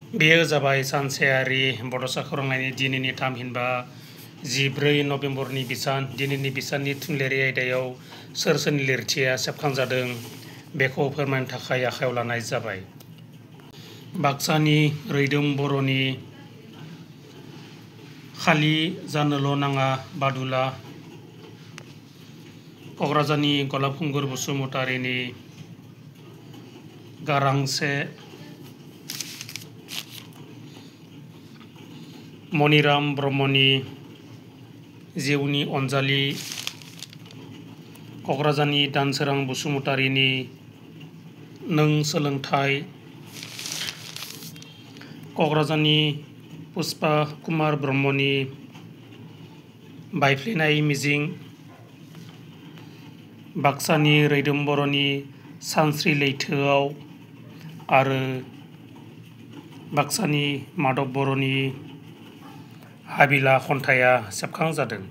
बेयो जाबाय सानसेयारि बड'सा खौरांनायनि दिनैनि थामहिनबा 14 नभेम्बरनि बिसान। दिनैनि बिसाननि थुनलाइयारि आयदायाव सोर सोरनि लिरथिया सेबखांजादों बेखौ फोरमायनो थाखाय आखायाव लानाय जाबाय। बाक्सानि रैदोम बर'नि खालि जानोल' नाङा बादुला, क'क्राझारनि गलाबखुंगुर बसुमतारिनि गारांसे, मनिराम ब्रह्मनि जिउनि अनजालि, क'क्राझारनि दानसोरां बसुमतारिनि नों सोलोंथाइ, क'क्राझारनि पुष्पा कुमार ब्रह्मनि बायफ्लेनाय मिजिं, बाक्सानि रैदोम बर'नि सानस्रि लैथोआव आरो बाक्सानि माधब बर'नि हाबिला खन्थाइया सेबखांजादों।